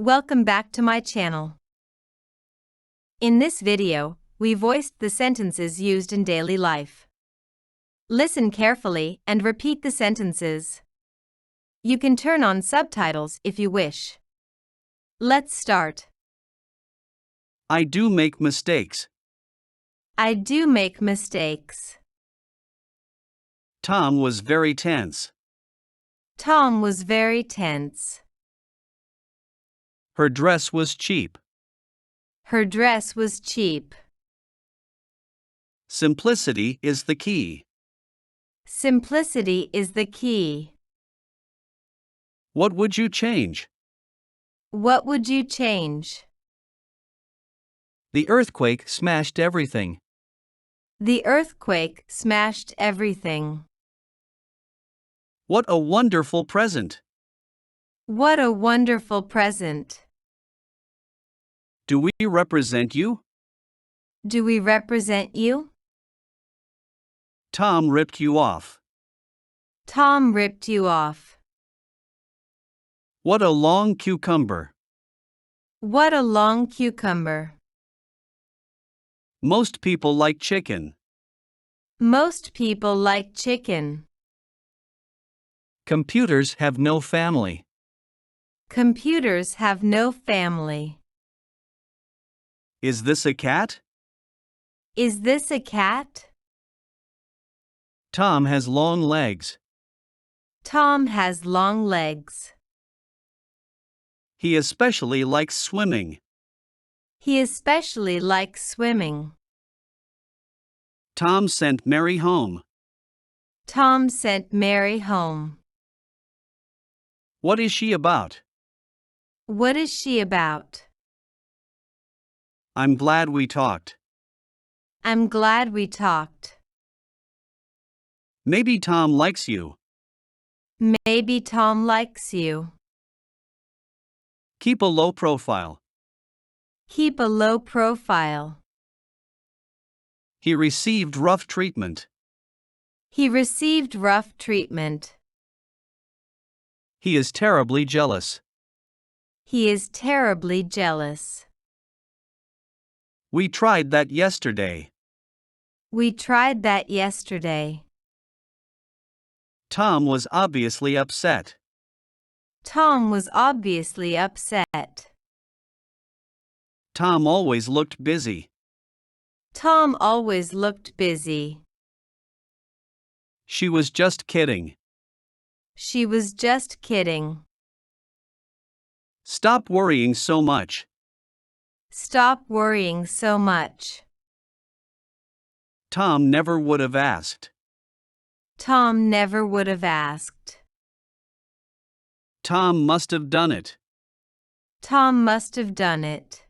Welcome back to my channel. In this video, we voiced the sentences used in daily life. Listen carefully and repeat the sentences. You can turn on subtitles if you wish. Let's start. I do make mistakes. I do make mistakes. Tom was very tense. Tom was very tense. Her dress was cheap. Her dress was cheap. Simplicity is the key. Simplicity is the key. What would you change? What would you change? The earthquake smashed everything. The earthquake smashed everything. What a wonderful present! What a wonderful present! Do we represent you? Do we represent you? Tom ripped you off. Tom ripped you off. What a long cucumber! What a long cucumber! Most people like chicken. Most people like chicken. Computers have no family. Computers have no family. Is this a cat? Is this a cat? Tom has long legs. Tom has long legs. He especially likes swimming. He especially likes swimming. Tom sent Mary home. Tom sent Mary home. What is she about? What is she about? I'm glad we talked. I'm glad we talked. Maybe Tom likes you. Maybe Tom likes you. Keep a low profile. Keep a low profile. He received rough treatment. He received rough treatment. He is terribly jealous. He is terribly jealous. We tried that yesterday. We tried that yesterday. Tom was obviously upset. Tom was obviously upset. Tom always looked busy. Tom always looked busy. She was just kidding. She was just kidding. Stop worrying so much. Stop worrying so much. Tom never would have asked. Tom never would have asked. Tom must have done it. Tom must have done it.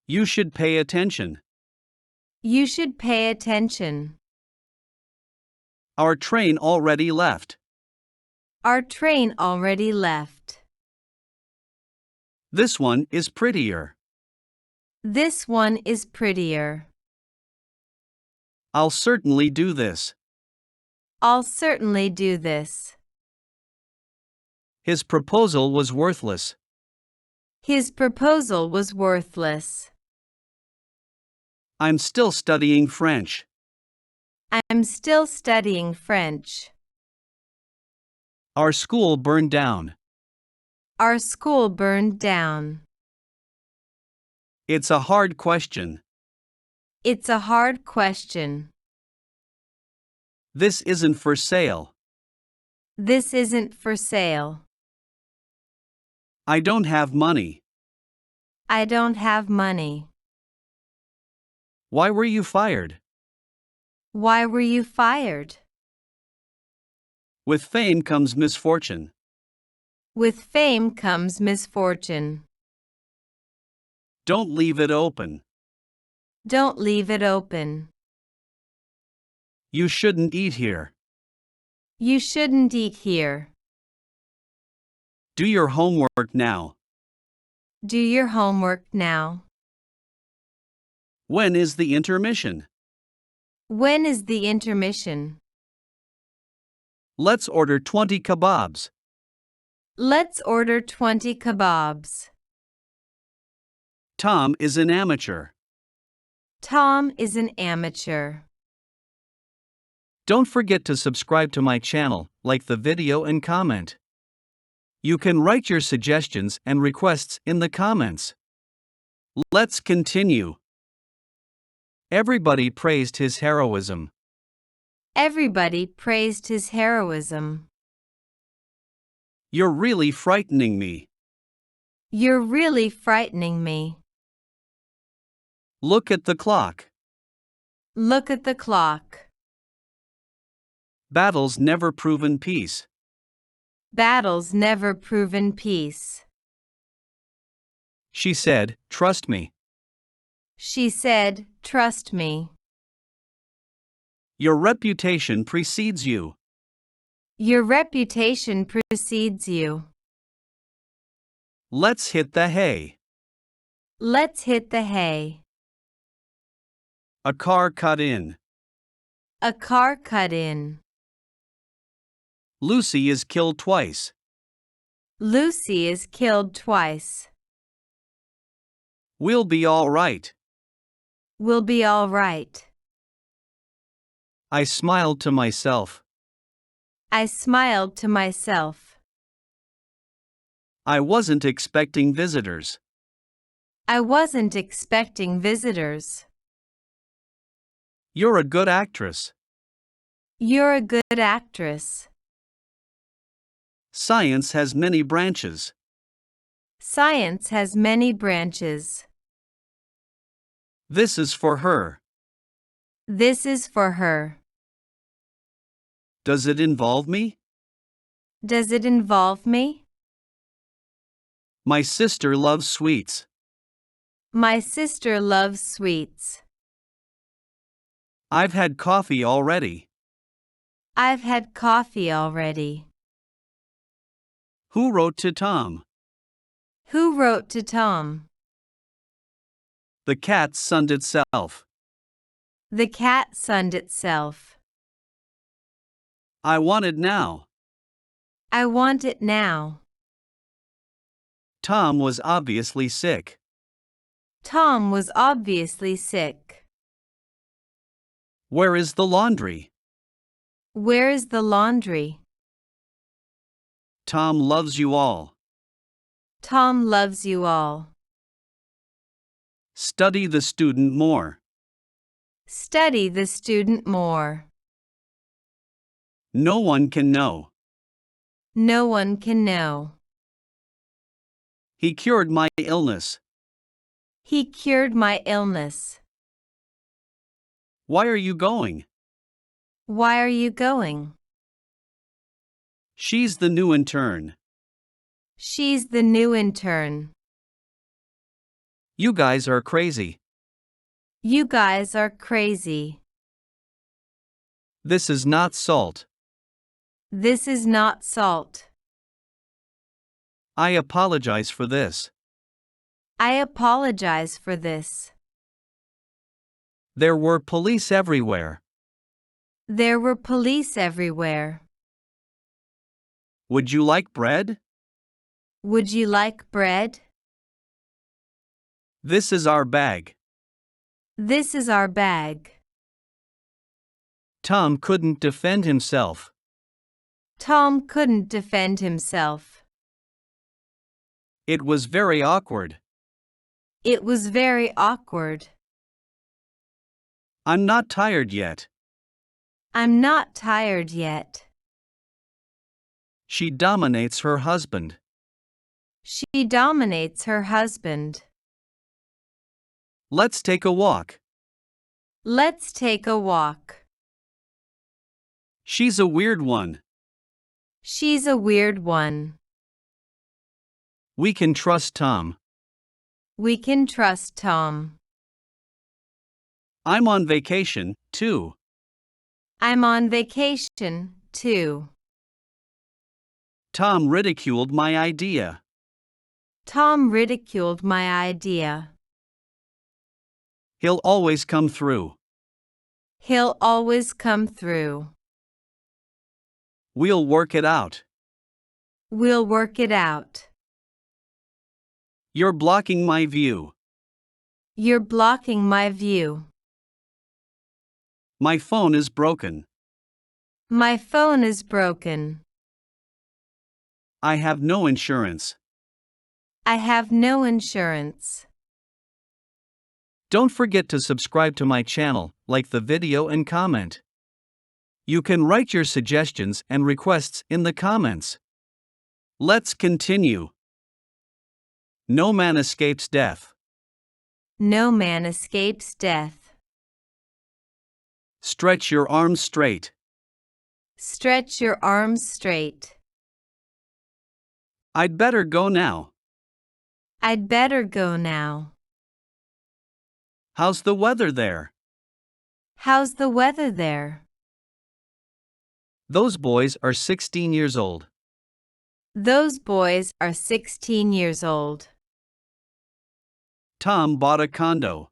You should pay attention. You should pay attention. Our train already left. Our train already left. This one is prettier. This one is prettier. I'll certainly do this. I'll certainly do this. His proposal was worthless. His proposal was worthless. I'm still studying French. I'm still studying French. Our school burned down. Our school burned down. It's a hard question. It's a hard question. This isn't for sale. This isn't for sale. I don't have money. I don't have money. Why were you fired? Why were you fired? With fame comes misfortune. With fame comes misfortune. Don't leave it open. Don't leave it open. You shouldn't eat here. You shouldn't eat here. Do your homework now. Do your homework now. When is the intermission? When is the intermission? Let's order 20 kebabs. Let's order 20 kebabs. Tom is an amateur. Tom is an amateur. Don't forget to subscribe to my channel, like the video and comment. You can write your suggestions and requests in the comments. Let's continue. Everybody praised his heroism. Everybody praised his heroism. You're really frightening me. You're really frightening me. Look at the clock. Look at the clock. Battles never proven peace. Battles never proven peace. She said, "Trust me." She said, "Trust me." Your reputation precedes you. Your reputation precedes you. Let's hit the hay. Let's hit the hay. A car cut in. A car cut in. Lucy is killed twice. Lucy is killed twice. We'll be all right. We'll be all right. I smiled to myself. I smiled to myself. I wasn't expecting visitors. I wasn't expecting visitors. You're a good actress. You're a good actress. Science has many branches. Science has many branches. This is for her. This is for her. Does it involve me? Does it involve me? My sister loves sweets. My sister loves sweets. I've had coffee already. I've had coffee already. Who wrote to Tom? Who wrote to Tom? The cat sunned itself. The cat sunned itself. I want it now. I want it now. Tom was obviously sick. Tom was obviously sick. Where is the laundry? Where is the laundry? Tom loves you all. Tom loves you all. Study the student more. Study the student more. No one can know. No one can know. He cured my illness. He cured my illness. Why are you going? Why are you going? She's the new intern. She's the new intern. You guys are crazy. You guys are crazy. This is not salt. This is not salt. I apologize for this. I apologize for this. There were police everywhere. There were police everywhere. Would you like bread? Would you like bread? This is our bag. This is our bag. Tom couldn't defend himself. Tom couldn't defend himself. It was very awkward. It was very awkward. I'm not tired yet. I'm not tired yet. She dominates her husband. She dominates her husband. Let's take a walk. Let's take a walk. She's a weird one. She's a weird one. We can trust Tom. We can trust Tom. I'm on vacation, too. I'm on vacation, too. Tom ridiculed my idea. Tom ridiculed my idea. He'll always come through. He'll always come through. We'll work it out. We'll work it out. You're blocking my view. You're blocking my view. My phone is broken. My phone is broken. I have no insurance. I have no insurance. Don't forget to subscribe to my channel, like the video and comment. You can write your suggestions and requests in the comments. Let's continue. No man escapes death. No man escapes death. Stretch your arms straight. Stretch your arms straight. I'd better go now. I'd better go now. How's the weather there? How's the weather there? Those boys are 16 years old. Those boys are 16 years old. Tom bought a condo.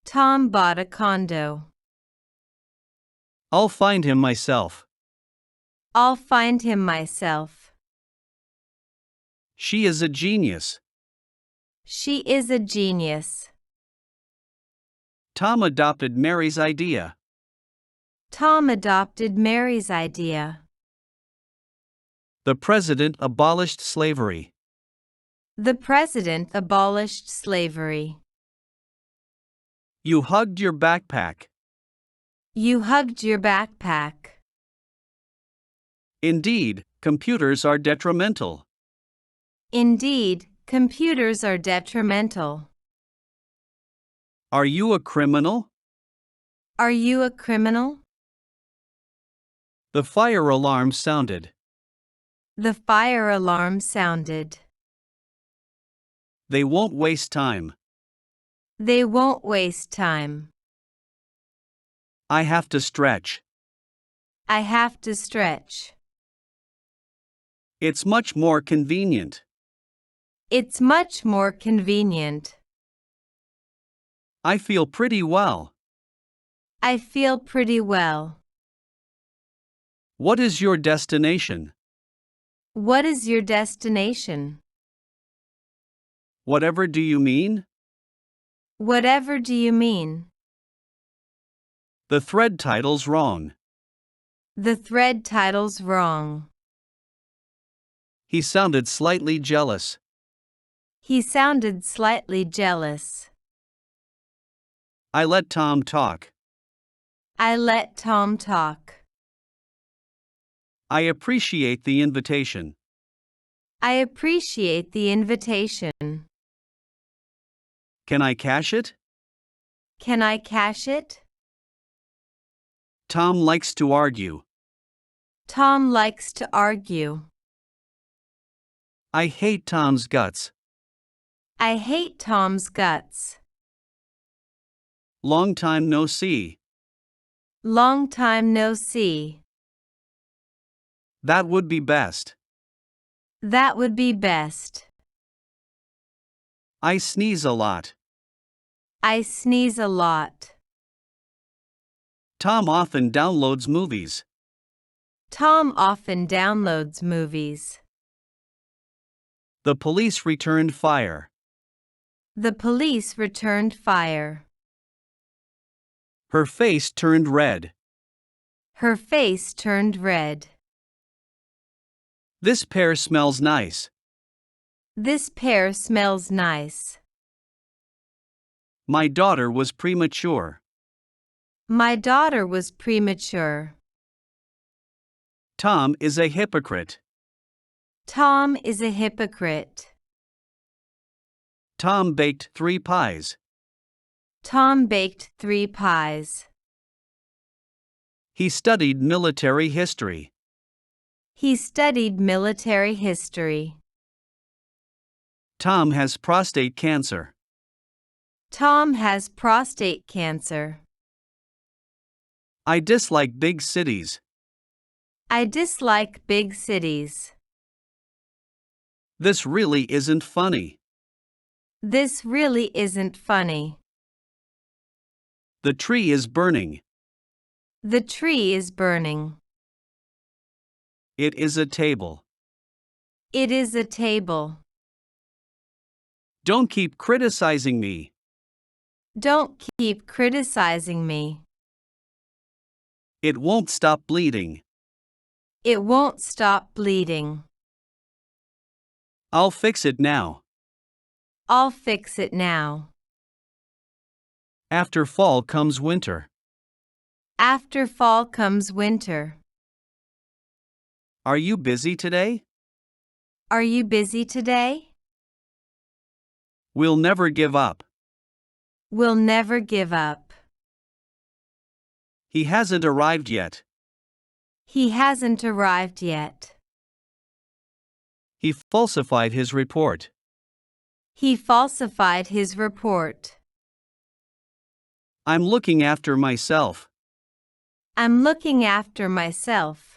Tom bought a condo. I'll find him myself. I'll find him myself. She is a genius. She is a genius. Tom adopted Mary's idea. Tom adopted Mary's idea. The president abolished slavery. The president abolished slavery. You hugged your backpack. You hugged your backpack. Indeed, computers are detrimental. Indeed, computers are detrimental. Are you a criminal? Are you a criminal? The fire alarm sounded. The fire alarm sounded. They won't waste time. They won't waste time. I have to stretch. I have to stretch. It's much more convenient. It's much more convenient. I feel pretty well. I feel pretty well. What is your destination? What is your destination? Whatever do you mean? Whatever do you mean? The thread title's wrong. The thread title's wrong. He sounded slightly jealous. He sounded slightly jealous. I let Tom talk. I let Tom talk. I appreciate the invitation. I appreciate the invitation. Can I cash it? Can I cash it? Tom likes to argue. Tom likes to argue. I hate Tom's guts. I hate Tom's guts. Long time no see. Long time no see. That would be best. That would be best. I sneeze a lot. I sneeze a lot. Tom often downloads movies. Tom often downloads movies. The police returned fire. The police returned fire. Her face turned red. Her face turned red. This pear smells nice. This pear smells nice. My daughter was premature. My daughter was premature. Tom is a hypocrite. Tom is a hypocrite. Tom baked 3 pies. Tom baked 3 pies. He studied military history. He studied military history. Tom has prostate cancer. Tom has prostate cancer. I dislike big cities. I dislike big cities. This really isn't funny. This really isn't funny. The tree is burning. The tree is burning. It is a table. It is a table. Don't keep criticizing me. Don't keep criticizing me. It won't stop bleeding. It won't stop bleeding. I'll fix it now. I'll fix it now. After fall comes winter. After fall comes winter. Are you busy today? Are you busy today? We'll never give up. We'll never give up. He hasn't arrived yet. He hasn't arrived yet. He falsified his report. He falsified his report. I'm looking after myself. I'm looking after myself.